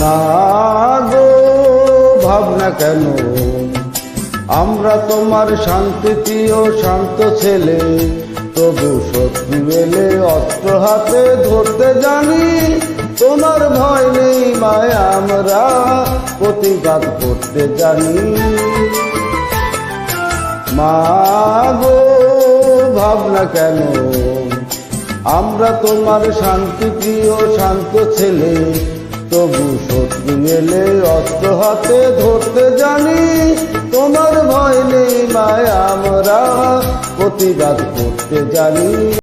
মা গো ভাবনা কেন, আমরা তোমার শান্তিপ্রিয় শান্ত ছেলে, তবু শত্রু এলে অস্ত্র হাতে ধরতে জানি। তোমার ভয় নেই মায়, আমরা প্রতিবাদ করতে জানি। মা গো ভাবনা কেন, আমরা তোমার শান্তিপ্রিয় শান্ত ছেলে, তবু শত্রু এলে অস্ত্র হাতে ধরতে জানি। তোমার ভয় নেই মায়, আমরা প্রতিবাদ করতে জানি।